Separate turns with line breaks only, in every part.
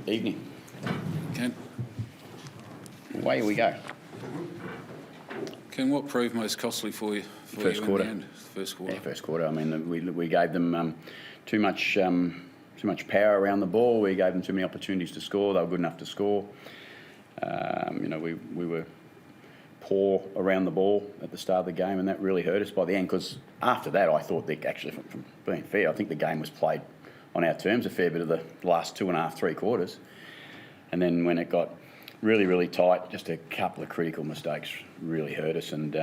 evening.
Ken,
Away we go.
what proved most costly for you?
First quarter.
In the end? First quarter.
Yeah, first quarter. I mean, we gave them too much power around the ball. We gave them too many opportunities to score. They were good enough to score. We were poor around the ball at the start of the game, and that really hurt us by the end. Because after that, I thought that actually, from being fair, I think the game was played on our terms a fair bit of the last 2.5, 3 quarters. And then when it got really, really tight, just a couple of critical mistakes really hurt us. And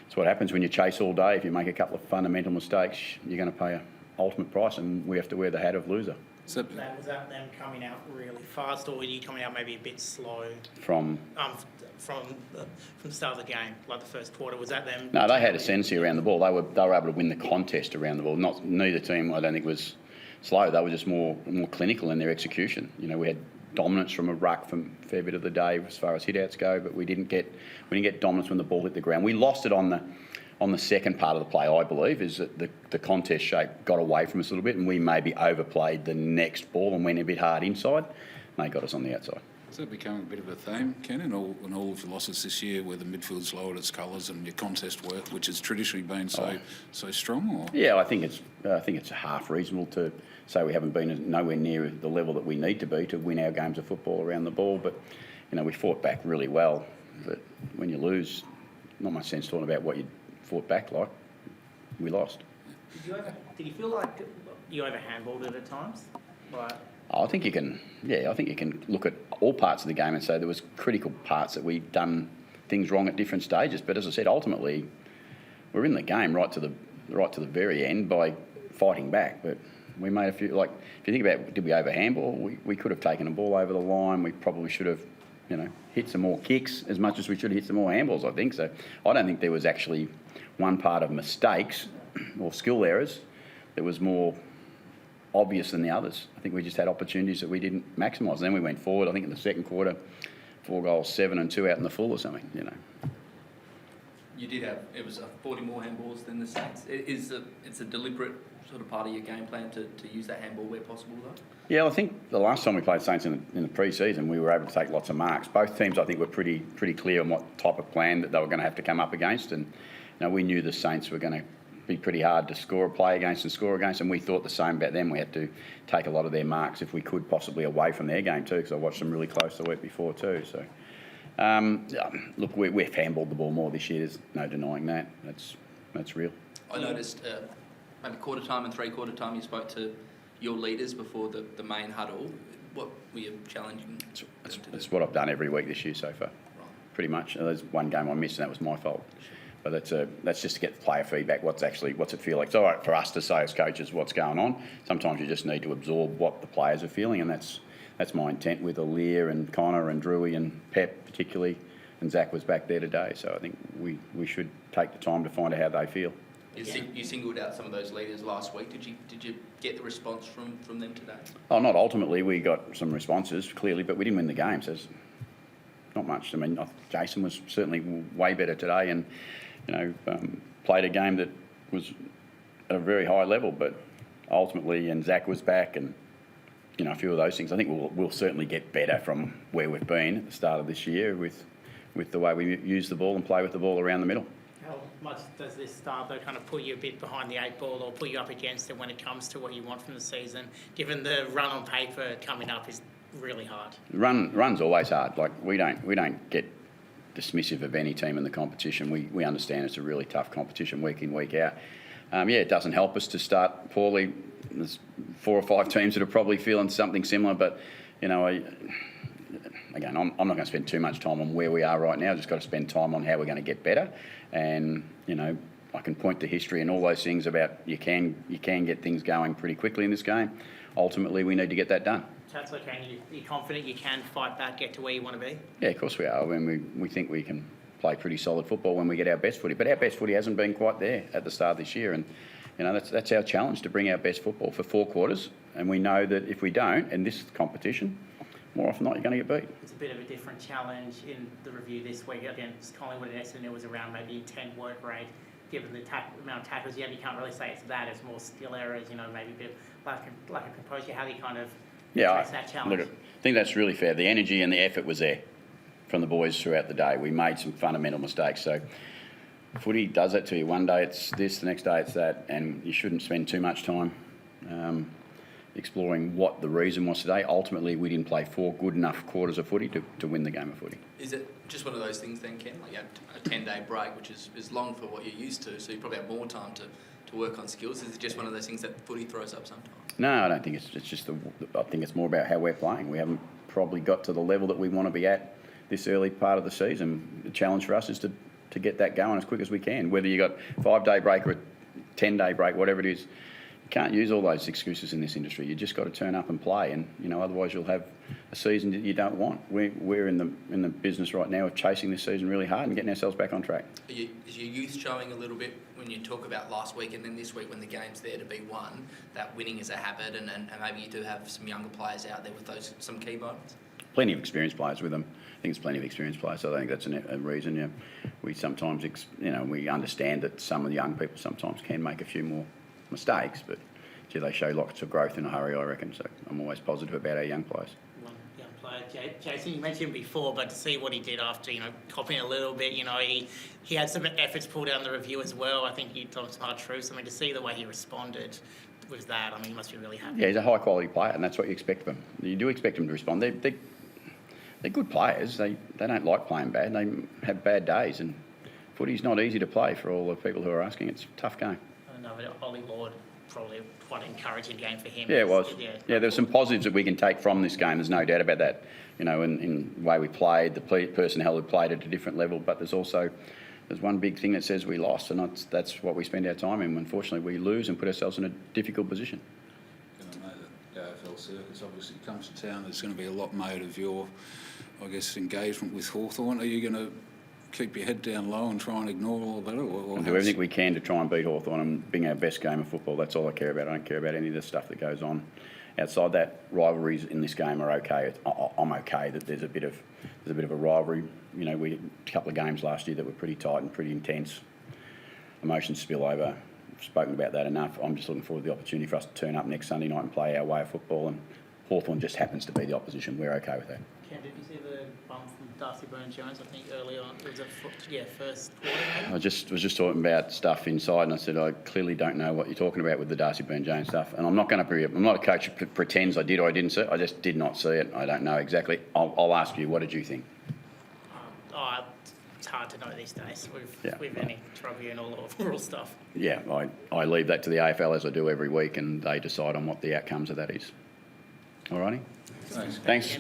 it's what happens when you chase all day. If you make a couple of fundamental mistakes, you're going to pay an ultimate price, and we have to wear the hat of loser.
Was that them coming out really fast, or were you coming out maybe a bit slow?
From
the start of the game, like the first quarter, was that them?
No, they had ascendancy around the ball. They were able to win the contest around the ball. Neither team, I don't think, was slow. They were just more clinical in their execution. We had dominance from a ruck from a fair bit of the day as far as hit-outs go, but we didn't get dominance when the ball hit the ground. We lost it on the second part of the play, I believe, is that the contest shape got away from us a little bit, and we maybe overplayed the next ball and went a bit hard inside, and they got us on the outside.
Has that become a bit of a theme, Ken, in all of your losses this year, where the midfield's lowered its colours and your contest work, which has traditionally been so strong? Or?
Yeah, I think it's half reasonable to say we haven't been nowhere near the level that we need to be to win our games of football around the ball. But we fought back really well. But when you lose, not much sense talking about what you fought back like. We lost.
Did you feel like you overhandballed it at times?
I think you can look at all parts of the game and say there was critical parts that we've done things wrong at different stages. But as I said, ultimately, we're in the game right to the very end by fighting back. But we made a few, if you think about, did we overhandball? We could have taken a ball over the line. We probably should have, hit some more kicks as much as we should have hit some more handballs, I think. So I don't think there was actually one part of mistakes or skill errors that was more obvious than the others. I think we just had opportunities that we didn't maximise. Then we went forward, I think in the second quarter, 4 goals, 7 and 2 out in the full or something,
You did have, it was 40 more handballs than the Saints. It's a deliberate sort of part of your game plan to use that handball where possible, though? Yeah,
I think the last time we played Saints in the pre-season, we were able to take lots of marks. Both teams, I think, were pretty clear on what type of plan that they were going to have to come up against. And we knew the Saints were going to be pretty hard to play against and score against, and we thought the same about them. We had to take a lot of their marks if we could possibly away from their game too, because I watched them really close the week before too. So, look, we've handballed the ball more this year. There's no denying that. That's real.
I noticed maybe quarter time and 3/4 time you spoke to your leaders before the main huddle. What were you challenging?
That's what I've done every week this year so far.
Right.
Pretty much. There's one game I missed, and that was my fault. But that's just to get the player feedback. What's it feel like? It's all right for us to say as coaches what's going on. Sometimes you just need to absorb what the players are feeling, and that's my intent with Aaliyah and Connor and Drewy and Pep particularly, and Zach was back there today. So I think we should take the time to find out how they feel.
You singled out some of those leaders last week. Did you get the response from them today?
Oh, not ultimately. We got some responses clearly, but we didn't win the game. So there's not much. I mean, Jason was certainly way better today, and played a game that was at a very high level, but ultimately, and Zach was back, and a few of those things. I think we'll certainly get better from where we've been at the start of this year with the way we use the ball and play with the ball around the middle.
How much does this start though kind of put you a bit behind the 8 ball, or put you up against it when it comes to what you want from the season, given the run on paper coming up is really hard?
Run's always hard. Like we don't get dismissive of any team in the competition. We understand it's a really tough competition week in, week out. It doesn't help us to start poorly. There's 4 or 5 teams that are probably feeling something similar, but again, I'm not going to spend too much time on where we are right now. I've just got to spend time on how we're going to get better. And I can point to history and all those things about you can get things going pretty quickly in this game. Ultimately, we need to get that done.
Chancellor, you're confident you can fight back, get to where you want to be?
Yeah, of course we are. We think we can play pretty solid football when we get our best footy. But our best footy hasn't been quite there at the start of this year. And, that's our challenge, to bring our best football for 4 quarters. And we know that if we don't, in this competition, more often than not, you're going to get beat.
It's a bit of a different challenge in the review this week against Collingwood and Essendon. It was around maybe intent work rate. Given the amount of tackles, you can't really say it's that. It's more skill errors, maybe a bit of lack of composure. How do you kind of
Yeah,
Chase that challenge.
look, I think that's really fair. The energy and the effort was there from the boys throughout the day. We made some fundamental mistakes. So footy does that to you. One day it's this, the next day it's that, and you shouldn't spend too much time exploring what the reason was today. Ultimately, we didn't play 4 good enough quarters of footy to win the game of footy.
Is it just one of those things then, Ken? Like you had a 10-day break, which is long for what you're used to, so you probably have more time to work on skills. Is it just one of those things that footy throws up sometimes?
No, I don't think it's just I think it's more about how we're playing. We haven't probably got to the level that we want to be at this early part of the season. The challenge for us is to get that going as quick as we can. Whether you got a 5-day break or a 10-day break, whatever it is, you can't use all those excuses in this industry. You just got to turn up and play, and otherwise you'll have a season that you don't want. We're in the business right now of chasing this season really hard and getting ourselves back on track.
Is your youth showing a little bit when you talk about last week and then this week when the game's there to be won, that winning is a habit, and maybe you do have some younger players out there with some key moments?
Plenty of experienced players with them. I think it's plenty of experienced players. So I think that's a reason. Yeah, we sometimes, we understand that some of the young people sometimes can make a few more mistakes, but they show lots of growth in a hurry, I reckon. So I'm always positive about our young players.
One young player, Jason, you mentioned before, but to see what he did after, copying a little bit, he had some efforts pulled out in the review as well. I think he told some hard truths. I mean, to see the way he responded with that, I mean, he must be really happy.
Yeah, he's a high quality player, and that's what you expect of him. You do expect him to respond. They're good players. They don't like playing bad. They have bad days, and footy's not easy to play for all the people who are asking. It's a tough game.
I know, but Ollie Lord, probably quite an encouraging game for him.
Yeah, it was.
Yeah,
there's some positives that we can take from this game. There's no doubt about that. In the way we played, the personnel who played at a different level. But there's one big thing that says we lost, and that's what we spend our time in. Unfortunately, we lose and put ourselves in a difficult position.
I know that the AFL circus obviously comes to town. There's going to be a lot made of your, engagement with Hawthorn. Are you going to keep your head down low and try and ignore all of that? Or
do everything we can to try and beat Hawthorn and bring our best game of football. That's all I care about. I don't care about any of the stuff that goes on outside that. Rivalries in this game are okay. I'm okay that there's a bit of a rivalry. We had a couple of games last year that were pretty tight and pretty intense. Emotions spill over. I've spoken about that enough. I'm just looking forward to the opportunity for us to turn up next Sunday night and play our way of football, and Hawthorn just happens to be the opposition. We're okay with that.
Ken, did you see the bump from Darcy Burns-Jones? I think early on, it was first quarter. Maybe?
I was just talking about stuff inside, and I said I clearly don't know what you're talking about with the Darcy Burns-Jones stuff, and I'm not a coach who pretends I did or I didn't see it. I just did not see it. I don't know exactly. I'll ask you. What did you think?
It's hard to know these days with any tribunal or all stuff.
Yeah, I leave that to the AFL as I do every week, and they decide on what the outcomes of that is. All righty.
Thanks.
Thanks.